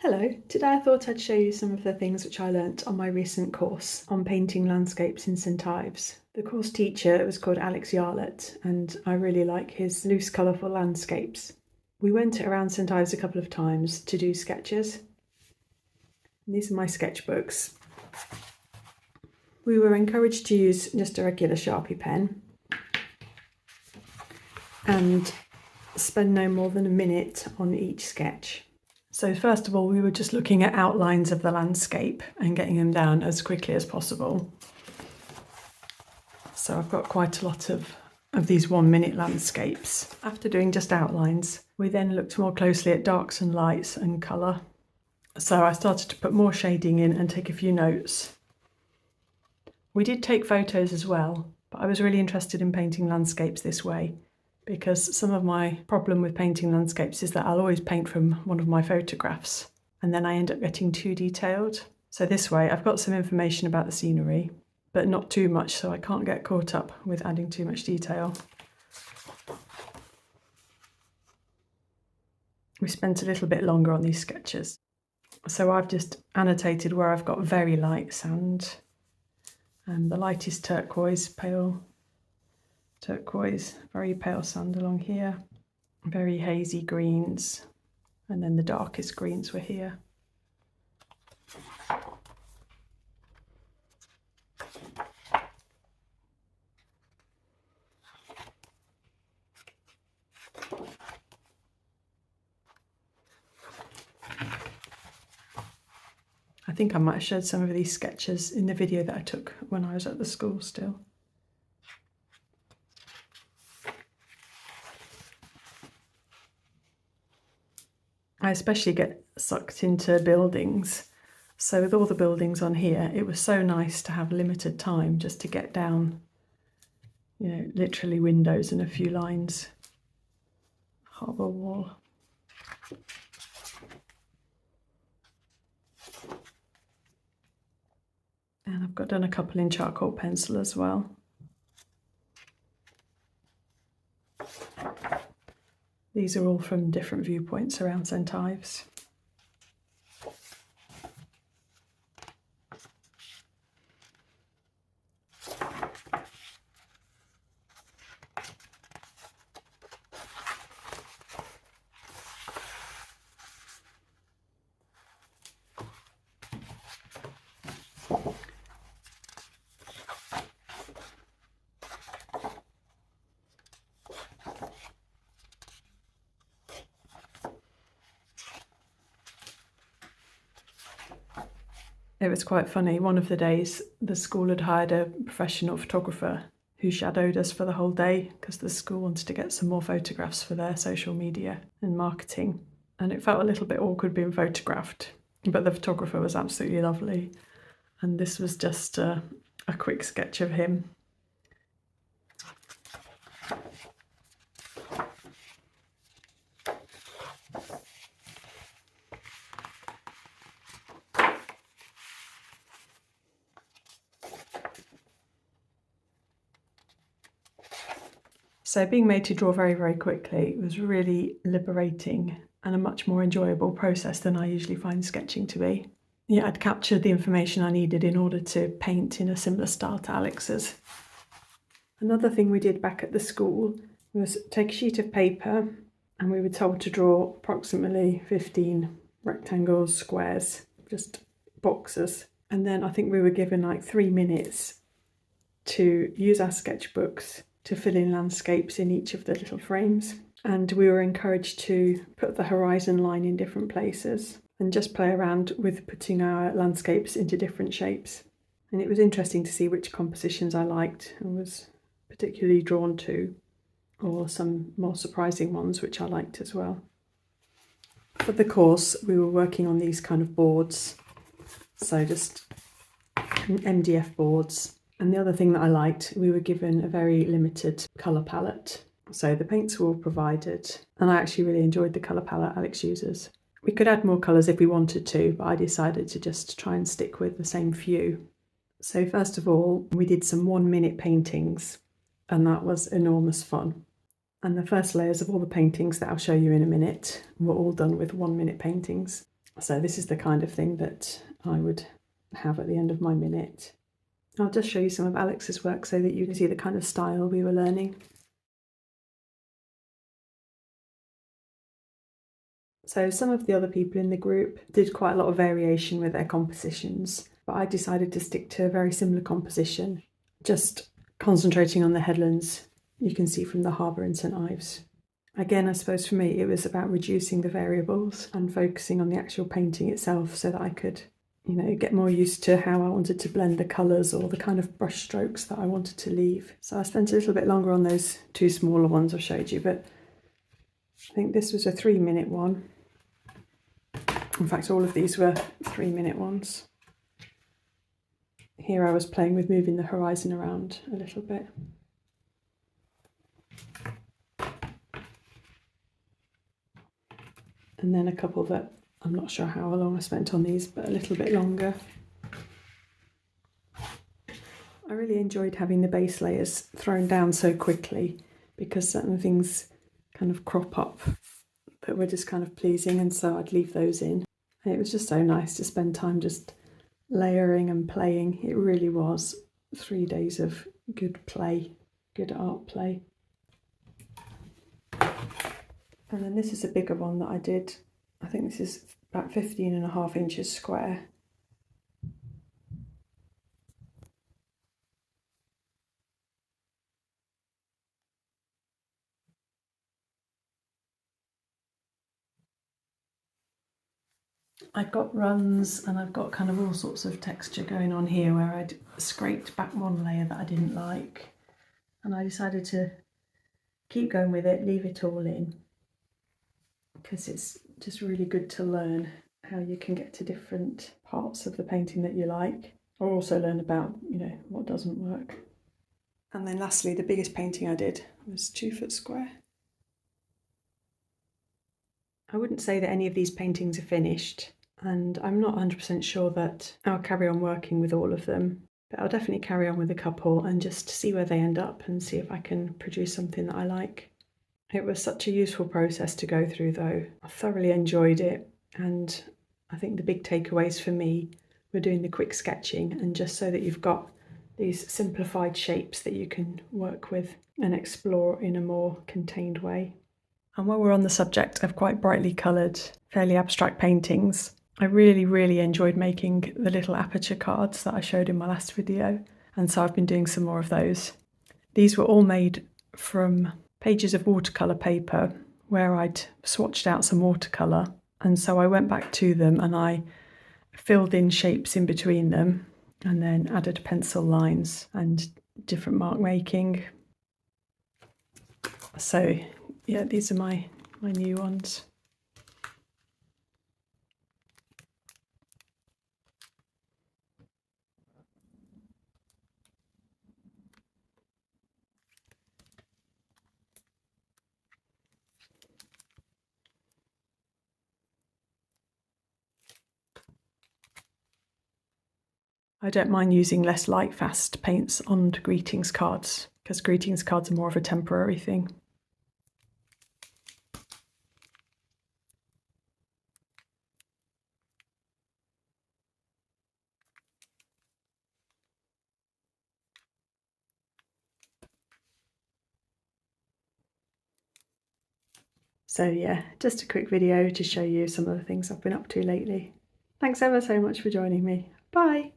Hello, today I thought I'd show you some of the things which I learnt on my recent course on painting landscapes in St. Ives. The course teacher was called Alex Yarlett and I really like his loose colourful landscapes. We went around St. Ives a couple of times to do sketches. And these are my sketchbooks. We were encouraged to use just a regular Sharpie pen and spend no more than a minute on each sketch. So first of all, we were just looking at outlines of the landscape and getting them down as quickly as possible. So I've got quite a lot of these 1 minute landscapes. After doing just outlines, we then looked more closely at darks and lights and colour. So I started to put more shading in and take a few notes. We did take photos as well, but I was really interested in painting landscapes this way, because some of my problem with painting landscapes is that I'll always paint from one of my photographs and then I end up getting too detailed. So this way I've got some information about the scenery, but not too much, so I can't get caught up with adding too much detail. We spent a little bit longer on these sketches. So I've just annotated where I've got very light sand, and the lightest turquoise, pale turquoise, very pale sand along here, very hazy greens, and then the darkest greens were here. I think I might have showed some of these sketches in the video that I took when I was at the school still. I especially get sucked into buildings. So with all the buildings on here, it was so nice to have limited time just to get down, literally windows and a few lines. Harbour wall. And I've done a couple in charcoal pencil as well. These are all from different viewpoints around St. Ives. It was quite funny. One of the days, the school had hired a professional photographer who shadowed us for the whole day because the school wanted to get some more photographs for their social media and marketing. And it felt a little bit awkward being photographed, but the photographer was absolutely lovely. And this was just a quick sketch of him. So being made to draw very, very quickly was really liberating and a much more enjoyable process than I usually find sketching to be. Yeah, I'd captured the information I needed in order to paint in a similar style to Alex's. Another thing we did back at the school was take a sheet of paper, and we were told to draw approximately 15 rectangles, squares, just boxes. And then I think we were given like 3 minutes to use our sketchbooks to fill in landscapes in each of the little frames. And we were encouraged to put the horizon line in different places and just play around with putting our landscapes into different shapes. And it was interesting to see which compositions I liked and was particularly drawn to, or some more surprising ones which I liked as well. For the course, we were working on these kind of boards, so just MDF boards. And the other thing that I liked, we were given a very limited colour palette. So the paints were all provided, and I actually really enjoyed the colour palette Alex uses. We could add more colours if we wanted to, but I decided to just try and stick with the same few. So first of all, we did some 1 minute paintings, and that was enormous fun. And the first layers of all the paintings that I'll show you in a minute were all done with 1 minute paintings. So this is the kind of thing that I would have at the end of my minute. I'll just show you some of Alex's work so that you can see the kind of style we were learning. So some of the other people in the group did quite a lot of variation with their compositions, but I decided to stick to a very similar composition, just concentrating on the headlands you can see from the harbour in St. Ives. Again, I suppose for me it was about reducing the variables and focusing on the actual painting itself so that I could, get more used to how I wanted to blend the colours or the kind of brush strokes that I wanted to leave. So I spent a little bit longer on those two smaller ones I've showed you, but I think this was a 3-minute one. In fact, all of these were 3-minute ones. Here I was playing with moving the horizon around a little bit. And then a couple that I'm not sure how long I spent on these, but a little bit longer. I really enjoyed having the base layers thrown down so quickly because certain things kind of crop up that were just kind of pleasing, and so I'd leave those in. And it was just so nice to spend time just layering and playing. It really was 3 days of good play, good art play. And then this is a bigger one that I did. I think this is about 15.5 inches square. I've got runs and I've got kind of all sorts of texture going on here where I'd scraped back one layer that I didn't like, and I decided to keep going with it, leave it all in, because it's just really good to learn how you can get to different parts of the painting that you like, or also learn about, what doesn't work. And then lastly, the biggest painting I did was 2 foot square. I wouldn't say that any of these paintings are finished, and I'm not 100% sure that I'll carry on working with all of them, but I'll definitely carry on with a couple and just see where they end up and see if I can produce something that I like. It was such a useful process to go through though. I thoroughly enjoyed it, and I think the big takeaways for me were doing the quick sketching, and just so that you've got these simplified shapes that you can work with and explore in a more contained way. And while we're on the subject of quite brightly coloured, fairly abstract paintings, I really enjoyed making the little aperture cards that I showed in my last video, and so I've been doing some more of those. These were all made from pages of watercolour paper where I'd swatched out some watercolour, and so I went back to them and I filled in shapes in between them and then added pencil lines and different mark making. So yeah, these are my new ones. I don't mind using less light fast paints on greetings cards because greetings cards are more of a temporary thing. So yeah, just a quick video to show you some of the things I've been up to lately. Thanks ever so much for joining me. Bye!